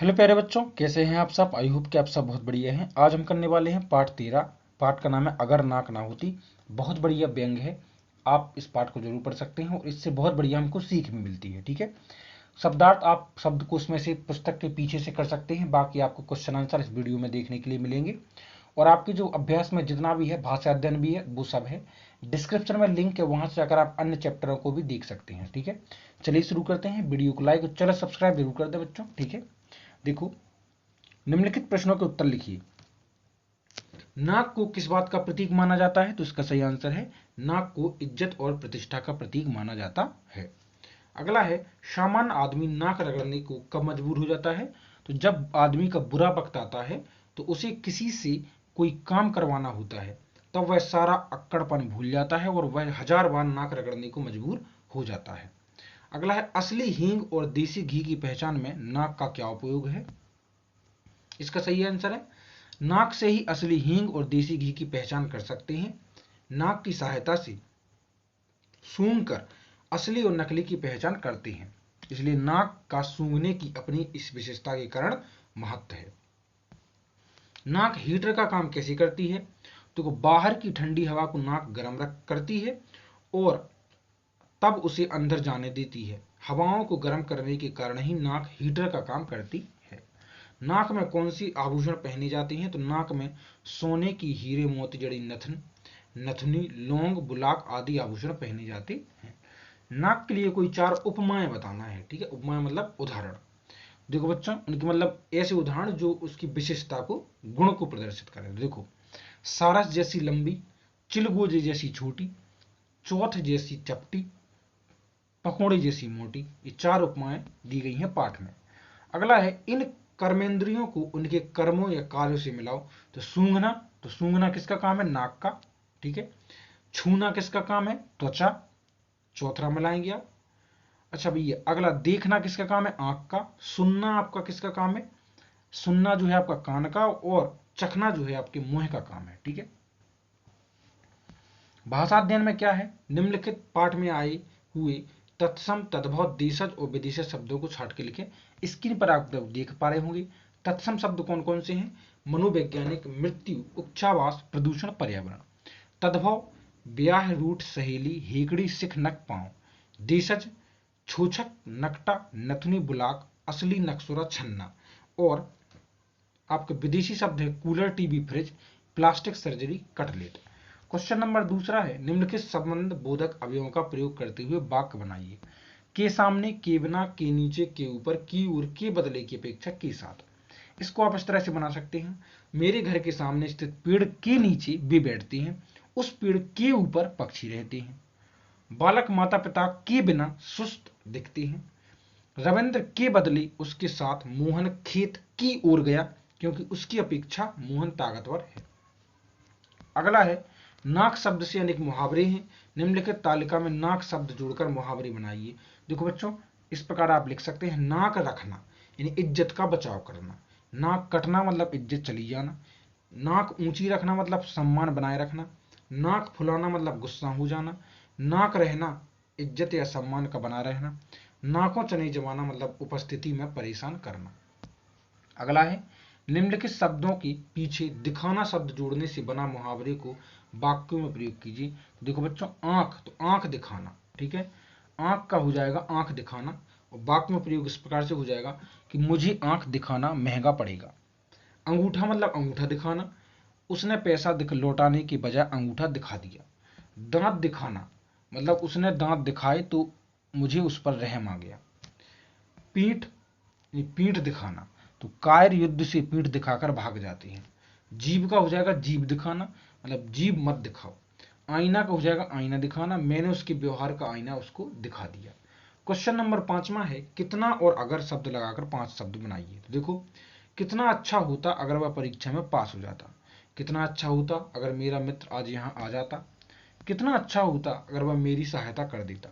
Hello प्यारे बच्चों, कैसे हैं आप सब। आई होप कि आप सब बहुत बढ़िया हैं। आज हम करने वाले हैं पाठ 13। पाठ का नाम है अगर नाक ना होती। बहुत बढ़िया व्यंग है। आप इस पाठ को जरूर पढ़ सकते हैं और इससे बहुत बढ़िया हमको सीख भी मिलती है। ठीक है। शब्दार्थ आप शब्द को उसमें से पुस्तक के पीछे से कर सकते हैं। बाकी आपको क्वेश्चन आंसर इस वीडियो में देखने के लिए मिलेंगे। और आपके जो अभ्यास में जितना भी है, भाषा अध्ययन भी है, वो सब है। डिस्क्रिप्शन में लिंक है, वहां से जाकर आप अन्य चैप्टरों को भी देख सकते हैं। ठीक है। चलिए शुरू करते हैं। वीडियो को लाइक और चैनल सब्सक्राइब जरूर कर दें बच्चों। ठीक है। देखो, निम्नलिखित प्रश्नों के उत्तर लिखिए। नाक को किस बात का प्रतीक माना जाता है? तो इसका सही आंसर है नाक को इज्जत और प्रतिष्ठा का प्रतीक माना जाता है। अगला है, सामान्य आदमी नाक रगड़ने को कब मजबूर हो जाता है? तो जब आदमी का बुरा वक्त आता है, तो उसे किसी से कोई काम करवाना होता है, तब वह सारा अक्कड़पन भूल जाता है और वह 1000 बार नाक रगड़ने को मजबूर हो जाता है। अगला है, असली हींग और देसी घी की पहचान में नाक का क्या उपयोग है? इसका सही आंसर है नाक से ही असली हींग और देसी घी की पहचान कर सकते हैं। नाक की सहायता से सूंघ कर असली और नकली की पहचान करते हैं। इसलिए नाक का सूंघने की अपनी इस विशेषता के कारण महत्व है। नाक हीटर का काम कैसे करती है? तो बाहर की ठंडी हवा को नाक गर्म रख करती है और तब उसे अंदर जाने देती है। हवाओं को गर्म करने के कारण ही नाक हीटर का काम करती है। नाक में कौन सी आभूषण पहने जाते हैं? तो नाक में सोने की, हीरे मोती जड़ी नथुनी, लौंग, बुलाक आदि आभूषण पहने जाते हैं। नाक के लिए कोई 4 उपमाएं बताना है। ठीक है। उपमाएं मतलब उदाहरण। देखो बच्चों, उनके मतलब ऐसे उदाहरण जो उसकी विशेषता को, गुण को प्रदर्शित करें। देखो, सारस जैसी लंबी, चिलगोजे जैसी छोटी, चौथ जैसी चपटी, पकौड़े जैसी मोटी। ये 4 उपमाएं दी गई हैं पाठ में। अगला है, इन कर्मेंद्रियों को उनके कर्मों या कार्यों से मिलाओ। तो सूंघना, तो सूंघना किसका काम है? नाक का। ठीक है। छूना किसका काम है? त्वचा। चौथा मिलाएंगे आप। अच्छा भैया, अगला, देखना किसका काम है? आंख का। सुनना आपका किसका काम है? सुनना जो है आपका कान का, और चखना जो है आपके मुंह का काम है। ठीक है। भाषा अध्ययन में क्या है? निम्नलिखित पाठ में आए हुए तत्सम, तद्भव, देशज और विदेशज शब्दों को छाट के लिखें। स्क्रीन पर आप देख पा रहे होंगे। तत्सम शब्द कौन कौन से हैं? मनोवैज्ञानिक, मृत्यु, उच्छावास, प्रदूषण, पर्यावरण। तद्भव, ब्याह, रूठ, सहेली, हेकड़ी, सिख, नक, पांव। देशज, छूछक, नकटा, नथुनी, बुलाक, असली, नक्सुरा, छन्ना। और आपके विदेशी शब्द है cooler, TV, fridge, plastic surgery, cutlet. Question number दूसरा है, निम्नलिखित संबंध बोधक अवयवों का प्रयोग करते हुए वाक्य बनाइए। के सामने, के बिना, के नीचे, के ऊपर, की ओर, के बदले की अपेक्षा, के साथ। इसको आप इस तरह से बना सकते हैं। मेरे घर के सामने स्थित पेड़ के नीचे वे बैठते हैं, उस पेड़ के ऊपर पक्षी रहते हैं। बालक माता पिता के बिना सुस्त दिखते हैं। रविंद्र के बदले उसके साथ मोहन खेत की ओर गया, क्योंकि उसकी अपेक्षा मोहन ताकतवर है। अगला है, नाक शब्द से अनेक मुहावरे हैं। निम्नलिखित तालिका में नाक शब्द जोड़कर मुहावरे बनाइए। देखो बच्चों, इस प्रकार आप लिख सकते हैं। नाक रखना यानी इज्जत का बचाव करना। नाक कटना मतलब इज्जत चली जाना। नाक ऊंची रखना मतलब सम्मान बनाए रखना। नाक फुलाना मतलब गुस्सा हो जाना। नाक रहना इज्जत या सम्मान का बना रहना। नाकों चने जमाना मतलब उपस्थिति में परेशान करना। अगला है, निम्नलिखित शब्दों के पीछे दिखाना शब्द जोड़ने से बना मुहावरे को वाक्यों में प्रयोग कीजिए। देखो बच्चों, आंख, तो आंख दिखाना। ठीक है। आंख का हो जाएगा आंख दिखाना, और वाक्य में प्रयोग इस प्रकार से हो जाएगा कि मुझे आंख दिखाना महंगा पड़ेगा। अंगूठा मतलब अंगूठा दिखाना, उसने पैसा लौटाने की बजाय अंगूठा दिखा दिया। दांत दिखाना मतलब उसने दांत दिखाए तो मुझे उस पर रहम आ गया। पीठ, पीठ दिखाना, तो कायर युद्ध से पीठ दिखाकर भाग जाते हैं। जीभ का हो जाएगा जीभ दिखाना, मतलब जीभ मत दिखाओ। आईना का हो जाएगा आईना दिखाना, मैंने उसके व्यवहार का आईना उसको दिखा दिया। क्वेश्चन नंबर 5वां है, कितना और अगर शब्द लगाकर 5 शब्द बनाइए। तो देखो, कितना अच्छा होता अगर वह परीक्षा में पास हो जाता। कितना अच्छा होता अगर मेरा मित्र आज यहाँ आ जाता। कितना अच्छा होता अगर वह मेरी सहायता कर देता।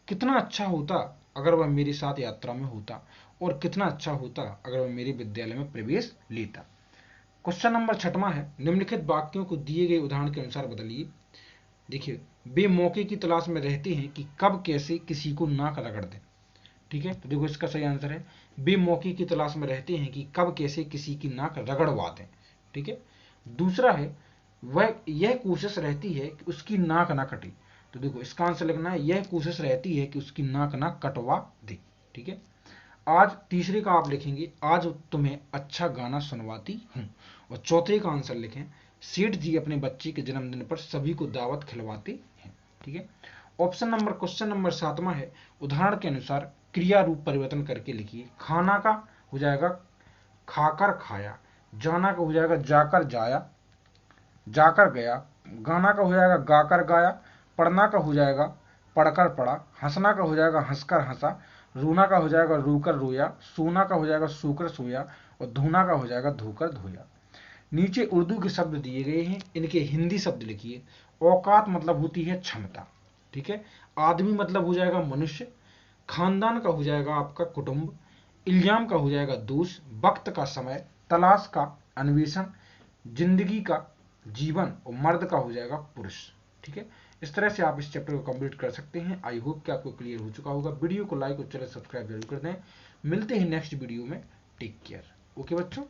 कितना अच्छा होता अगर वह मेरे साथ यात्रा में होता। और कितना अच्छा होता अगर वह मेरे विद्यालय में प्रवेश लेता। क्वेश्चन नंबर 6वां है, निम्नलिखित वाक्यों को दिए गए उदाहरण के अनुसार बदलिए। देखिए, वे मौके की तलाश में रहते हैं कि कब कैसे किसी को नाक रगड़ दें। ठीक है, तो देखो इसका सही आंसर है वे मौके की तलाश में रहते हैं कि कब कैसे किसी की नाक रगड़वा दें। ठीक है, दूसरा है वह यह कोशिश रहती है कि उसकी नाक ना कटे। तो देखो इसका आंसर लिखना है यह कोशिश रहती है कि उसकी नाक ना कटवा दे। ठीक है, आज तीसरे का आप लिखेंगे आज तुम्हें अच्छा गाना सुनवाती हूँ। और चौथे का आंसर लिखें सेठ जी अपने बच्चे के जन्मदिन पर सभी को दावत खिलवाते हैं। ठीक है, क्वेश्चन नंबर 7वां है उदाहरण के अनुसार क्रिया रूप परिवर्तन करके लिखिए। खाना का हो जाएगा खाकर खाया, जाना का हो जाएगा जाकर जाया जाकर गया, गाना का हो जाएगा गाकर गाया, पढ़ना का हो जाएगा पढ़कर पढ़ा, हंसना का हो जाएगा हंसकर हंसा, रोना का हो जाएगा रोकर रोया, सोना का हो जाएगा सोकर सोया और धोना का हो जाएगा धोकर धोया। नीचे उर्दू के शब्द दिए गए हैं, इनके हिंदी शब्द लिखिए। औकात मतलब होती है क्षमता। ठीक है, आदमी मतलब हो जाएगा मनुष्य, खानदान का हो जाएगा आपका कुटुंब, इल्जाम का हो जाएगा दोष, वक्त का समय, तलाश का अन्वेषण, जिंदगी का जीवन और मर्द का हो जाएगा पुरुष। ठीक है, इस तरह से आप इस चैप्टर को कंप्लीट कर सकते हैं। आई होप कि आपको क्लियर हो चुका होगा। वीडियो को लाइक और चैनल सब्सक्राइब जरूर कर दें। मिलते हैं नेक्स्ट वीडियो में। Take care. ओके बच्चों।